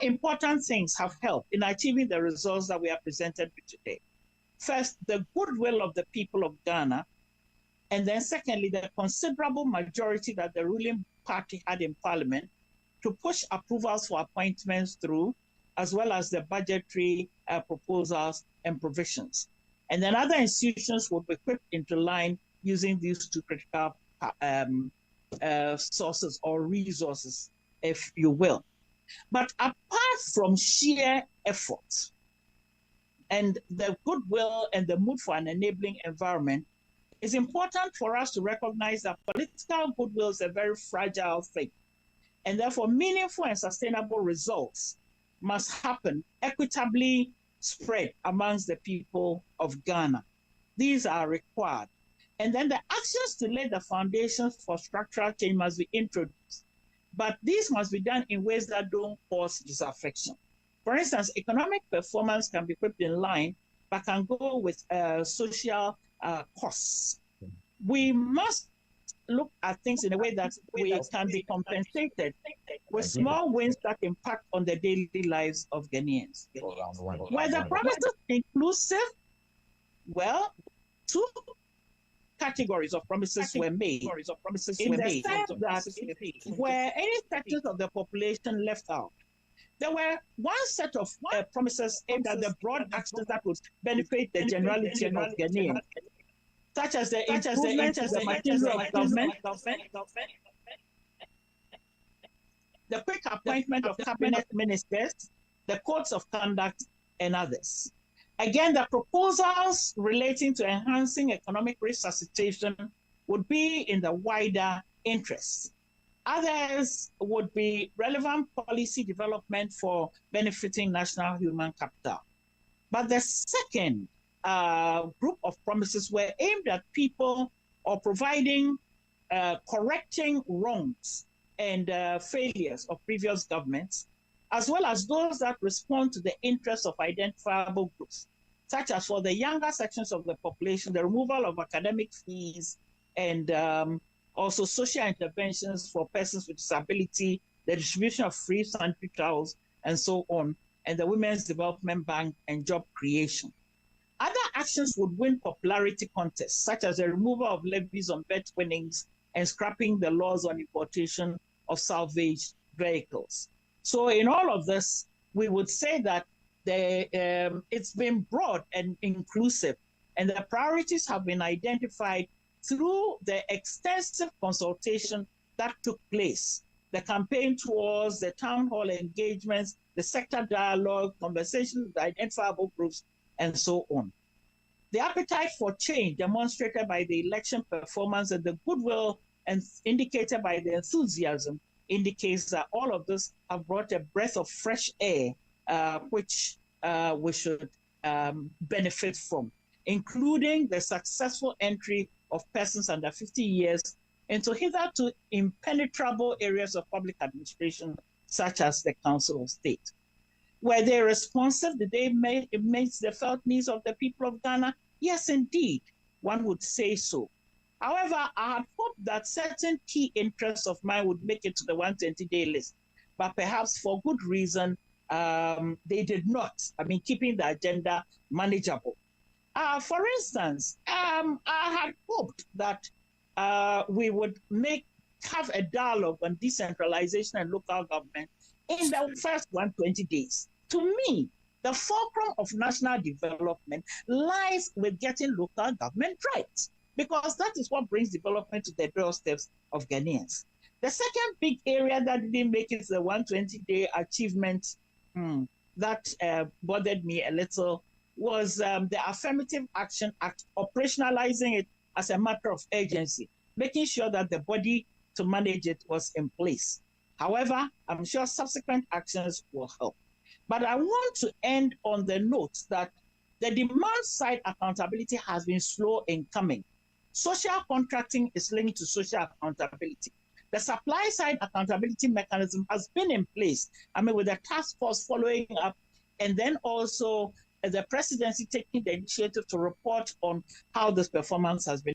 important things have helped in achieving the results that we are presented with today. First, the goodwill of the people of Ghana, and then secondly, the considerable majority that the ruling party had in parliament to push approvals for appointments through, as well as the budgetary proposals and provisions. And then other institutions will be equipped into line using these two critical sources or resources, if you will. But apart from sheer efforts and the goodwill and the mood for an enabling environment, it's important for us to recognize that political goodwill is a very fragile thing. And therefore, meaningful and sustainable results must happen equitably spread amongst the people of Ghana. These are required. And then the actions to lay the foundations for structural change must be introduced. But these must be done in ways that don't cause disaffection. For instance, economic performance can be kept in line, but can go with social costs. We must look at things in a way that we can be compensated with small wins that impact on the daily lives of Ghanaians. Were the promises inclusive? Well, two categories of promises were made. In the sense that were any sectors of the population left out? There were one set of promises aimed at the broad actions that would benefit the generality of Ghanaians, such as the improvement of the material of government, the quick appointment of cabinet ministers, the codes of conduct, and others. Again, the proposals relating to enhancing economic resuscitation would be in the wider interest. Others would be relevant policy development for benefiting national human capital. But the second group of promises were aimed at people or providing, correcting wrongs and failures of previous governments, as well as those that respond to the interests of identifiable groups, such as for the younger sections of the population, the removal of academic fees and also social interventions for persons with disability, the distribution of free sanitary towels, and so on, and the Women's Development Bank and job creation. Other actions would win popularity contests, such as the removal of levies on bet winnings and scrapping the laws on importation of salvaged vehicles. So in all of this, we would say that it's been broad and inclusive, and the priorities have been identified through the extensive consultation that took place, the campaign towards the town hall engagements, the sector dialogue, conversations with identifiable groups, and so on. The appetite for change demonstrated by the election performance and the goodwill and indicated by the enthusiasm indicates that all of this have brought a breath of fresh air, which we should benefit from, including the successful entry of persons under 50 years into hitherto impenetrable areas of public administration, such as the Council of State. Were they responsive? Did they meet the felt needs of the people of Ghana? Yes, indeed, one would say so. However, I had hoped that certain key interests of mine would make it to the 120-day list, but perhaps for good reason, they did not. I mean, keeping the agenda manageable. For instance, I had hoped that we would have a dialogue on decentralization and local government in the first 120 days. To me, the fulcrum of national development lies with getting local government right, because that is what brings development to the doorsteps of Ghanaians. The second big area that didn't make it the 120-day achievement that bothered me a little was the Affirmative Action Act, operationalizing it as a matter of urgency, making sure that the body to manage it was in place. However, I'm sure subsequent actions will help. But I want to end on the note that the demand side accountability has been slow in coming. Social contracting is linked to social accountability. The supply side accountability mechanism has been in place, I mean, with the task force following up, and then also the presidency taking the initiative to report on how this performance has been.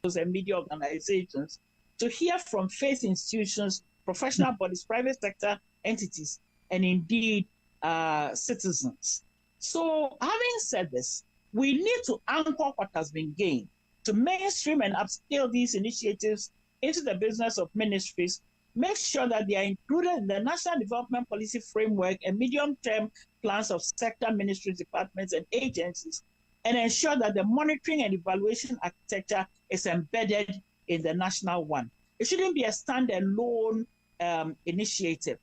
And media organizations to hear from faith institutions, professional bodies, private sector entities, and indeed citizens. So having said this, we need to anchor what has been gained to mainstream and upscale these initiatives into the business of ministries, make sure that they are included in the National Development Policy Framework and medium-term plans of sector ministries, departments, and agencies, and ensure that the monitoring and evaluation architecture is embedded in the national one. It shouldn't be a standalone initiative.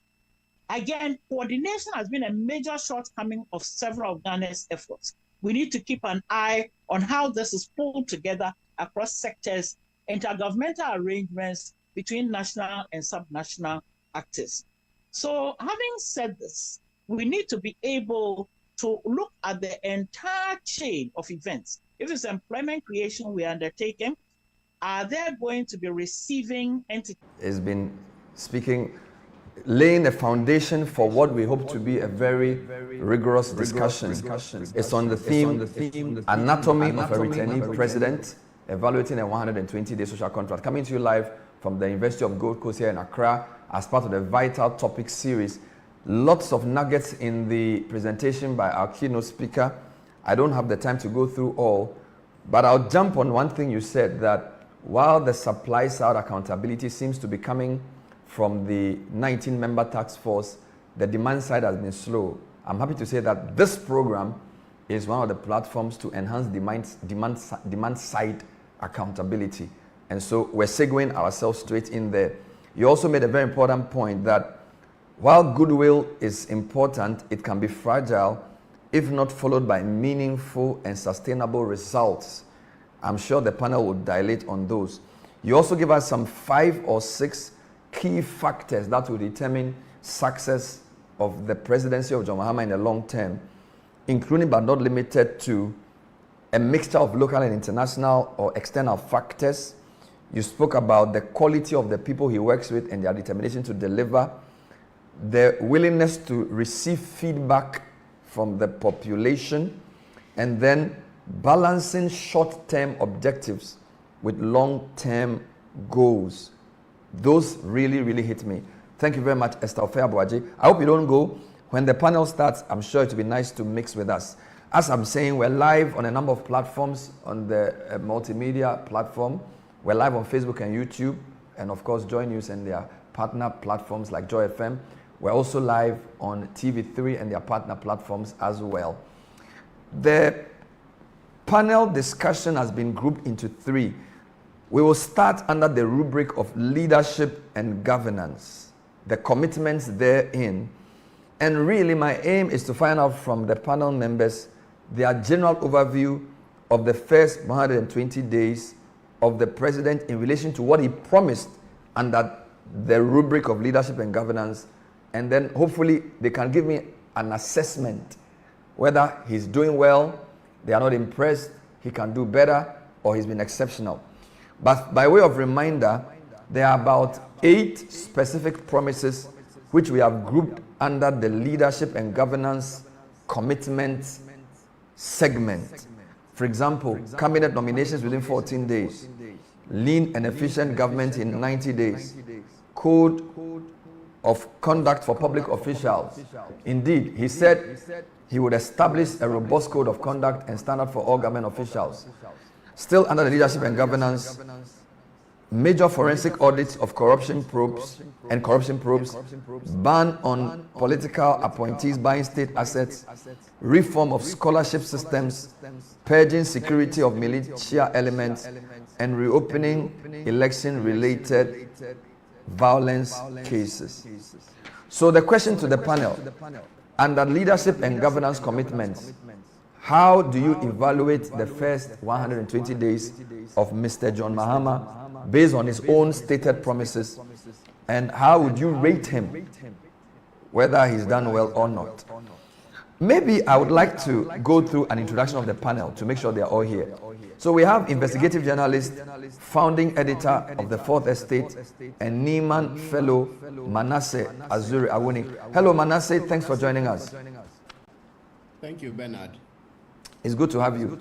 Again, coordination has been a major shortcoming of several of Ghana's efforts. We need to keep an eye on how this is pulled together across sectors, intergovernmental arrangements between national and subnational actors. So having said this, we need to be able to look at the entire chain of events. If it's employment creation we are undertaking, are there going to be receiving entities? It's been speaking, laying a foundation for what we hope to be a very rigorous discussion. It's on the theme, Anatomy of a Returnee President, Evaluating a 120-Day Social Contract. Coming to you live from the University of Gold Coast here in Accra as part of the Vital Topic series. Lots of nuggets in the presentation by our keynote speaker. I don't have the time to go through all, but I'll jump on one thing you said, that while the supply side accountability seems to be coming from the 19-member task force, the demand side has been slow. I'm happy to say that this program is one of the platforms to enhance demand side accountability. And so we're segueing ourselves straight in there. You also made a very important point that while goodwill is important, it can be fragile if not followed by meaningful and sustainable results. I'm sure the panel will dilate on those. You also give us some 5 or 6 key factors that will determine success of the presidency of John Mahama in the long term, including but not limited to a mixture of local and international or external factors. You spoke about the quality of the people he works with and their determination to deliver, the willingness to receive feedback from the population, and then balancing short-term objectives with long-term goals. Those really, really hit me. Thank you very much, Esther Ofeabuaji. I hope you don't go. When the panel starts, I'm sure it will be nice to mix with us. As I'm saying, we're live on a number of platforms on the multimedia platform. We're live on Facebook and YouTube, and of course, Joy News and their partner platforms like Joy FM. We're also live on TV3 and their partner platforms as well. The panel discussion has been grouped into 3. We will start under the rubric of leadership and governance, the commitments therein. And really, my aim is to find out from the panel members their general overview of the first 120 days of the president in relation to what he promised under the rubric of leadership and governance. And then hopefully they can give me an assessment whether he's doing well, they are not impressed, he can do better, or he's been exceptional. But by way of reminder, there are about 8 specific promises which we have grouped under the leadership and governance commitment segment. For example, cabinet nominations within 14 days, lean and efficient government in 90 days, code of conduct for public officials. Indeed, he said he would establish a robust code of conduct and standard for all government officials. Still under the leadership and governance, major forensic audits of corruption probes, ban on political appointees buying state assets, reform of scholarship systems, purging security of militia elements, and reopening election-related violence cases. So the question to the panel, under leadership and governance commitments, how do you evaluate the first 120 days of Mr. John Mahama based on his own stated promises, and how would you rate him, whether he's done well or not? Maybe I would like to go through an introduction of the panel to make sure they are all here. So we have investigative journalist, founding editor of the Fourth Estate, and Neiman Fellow Manasseh Azuri Awuni. Hello Manasseh, thanks for joining us. Thank you, Bernard. It's good to have you.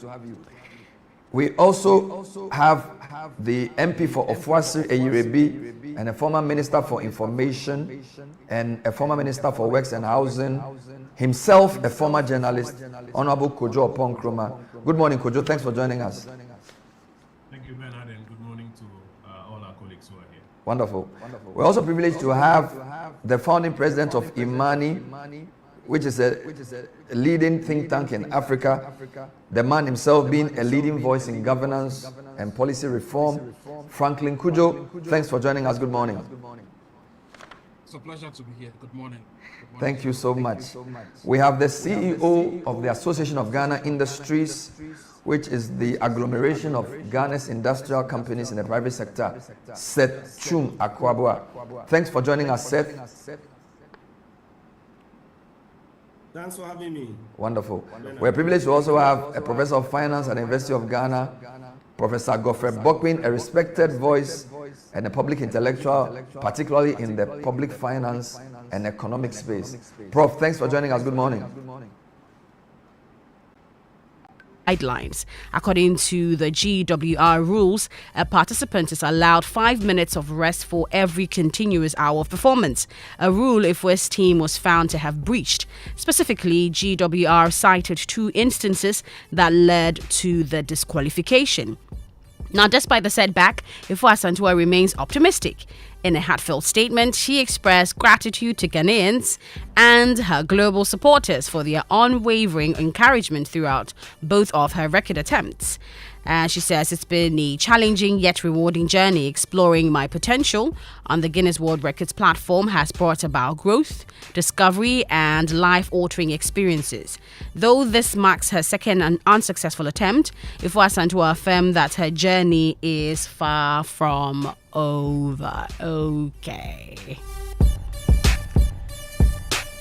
We also have the MP for Ofuasi Eyirebi and a former Minister for Information and a former Minister for Works and Housing, himself a former journalist, Honorable Kojo Oponkroma. Good morning, Kojo. Thanks for joining us. Thank you, Bernard, and good morning to all our colleagues who are here. Wonderful. We're also privileged to have the founding president of Imani, which is a leading think tank in Africa. The man himself being a leading voice in governance and policy reform. Franklin Kujo, thanks for joining us. Good morning. It's a pleasure to be here. Good morning. Thank you so much. We have the CEO of the Association of Ghana Industries, which is the agglomeration of Ghana's industrial companies in the private sector, Seth Chum Akwabua. Thanks for joining us, Seth. Thanks for having me. Wonderful. We're privileged to also have a professor of finance at the University of Ghana, Professor Godfrey Bokwin, a respected voice and a public intellectual, particularly in the public finance and economic space. Prof, thanks for joining us. Good morning. Guidelines. According to the GWR rules, a participant is allowed 5 minutes of rest for every continuous hour of performance, a rule if West team was found to have breached. Specifically, GWR cited 2 instances that led to the disqualification. Now, despite the setback, Ifua Santua remains optimistic. In a heartfelt statement, she expressed gratitude to Ghanaians and her global supporters for their unwavering encouragement throughout both of her record attempts. She says it's been a challenging yet rewarding journey. Exploring my potential on the Guinness World Records platform has brought about growth, discovery, and life-altering experiences. Though this marks her second and unsuccessful attempt, Ifua Santua affirmed that her journey is far from over. Okay.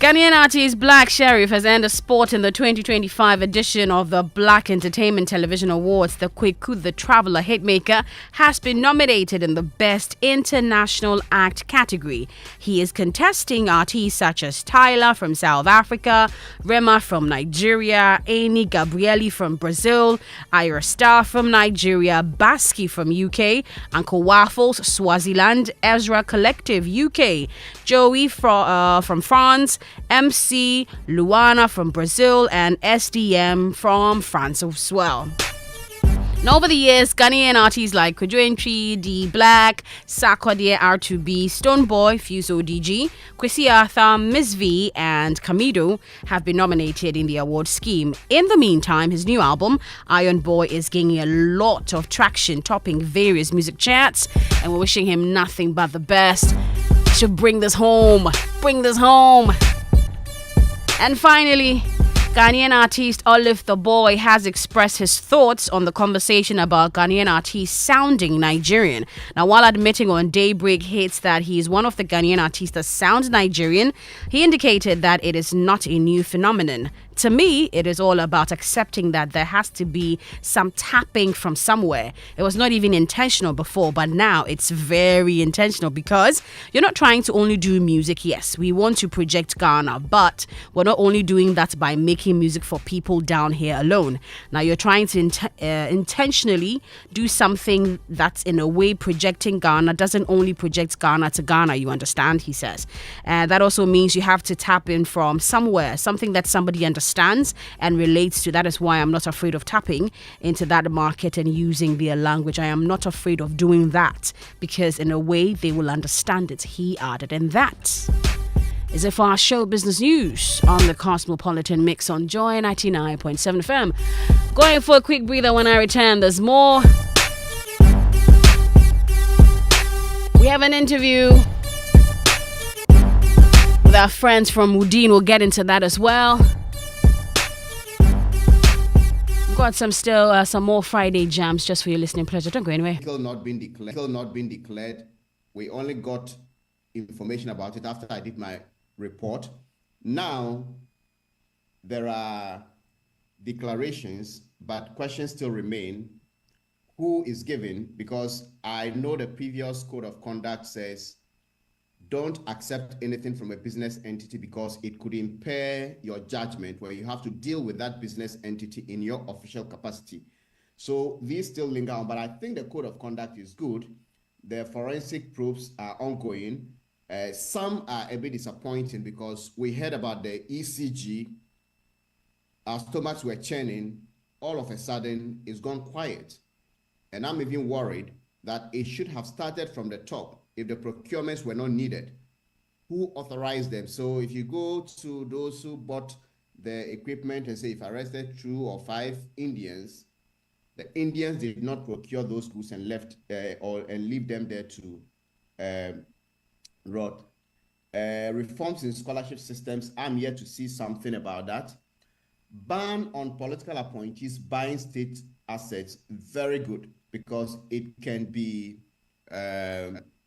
Ghanaian artist Black Sheriff has earned a spot in the 2025 edition of the Black Entertainment Television Awards. The Kweku the Traveller Hitmaker has been nominated in the Best International Act category. He is contesting artists such as Tyler from South Africa, Rema from Nigeria, Annie Gabrielli from Brazil, Ira Star from Nigeria, Baski from UK, Uncle Waffles, Swaziland, Ezra Collective UK, Joey from France, MC Luana from Brazil, and SDM from France as well. Now, over the years, Ghanaian artists like Kojo D Black, Sarkodie R2B, Stoneboy, Fuso DG, Kwesi Arthur, Miss V, and Kamido have been nominated in the award scheme. In the meantime, his new album, Iron Boy, is gaining a lot of traction, topping various music charts, and we're wishing him nothing but the best. Should bring this home. Bring this home. And finally, Ghanaian artist Olive the Boy has expressed his thoughts on the conversation about Ghanaian artists sounding Nigerian. Now, while admitting on Daybreak Hits that he is one of the Ghanaian artists that sounds Nigerian, he indicated that it is not a new phenomenon. To me, it is all about accepting that there has to be some tapping from somewhere. It was not even intentional before, but now it's very intentional because you're not trying to only do music. Yes, we want to project Ghana, but we're not only doing that by making music for people down here alone. Now, you're trying to intentionally do something that's in a way projecting Ghana, doesn't only project Ghana to Ghana, you understand, he says. That also means you have to tap in from somewhere, something that somebody understands and relates to. That is why I'm not afraid of tapping into that market and using their language. I am not afraid of doing that because in a way they will understand it, he added. And that is it for our show business news on the Cosmopolitan Mix on Joy 99.7 FM. Going for a quick breather. When I return, there's more. We have an interview with our friends from Udine. We'll get into that as well. Got some more Friday jams just for your listening pleasure. Don't go anywhere. Not been declared. We only got information about it after I did my report. Now there are declarations, but questions still remain. Who is given? Because I know the previous code of conduct says don't accept anything from a business entity because it could impair your judgment where you have to deal with that business entity in your official capacity. So these still linger on, but I think the code of conduct is good. The forensic probes are ongoing. Some are a bit disappointing because we heard about the ECG. Our stomachs were churning. All of a sudden, it's gone quiet. And I'm even worried that it should have started from the top if the procurements were not needed. Who authorized them? So if you go to those who bought the equipment and say, if arrested 2 or 5 Indians, the Indians did not procure those goods and left and leave them there to rot. Reforms in scholarship systems, I'm yet to see something about that. Ban on political appointees buying state assets, very good, because it can be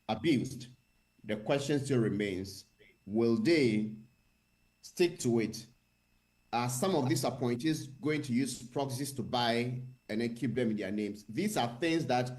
abused. The question still remains, will they stick to it? Are some of these appointees going to use proxies to buy and then keep them in their names? These are things that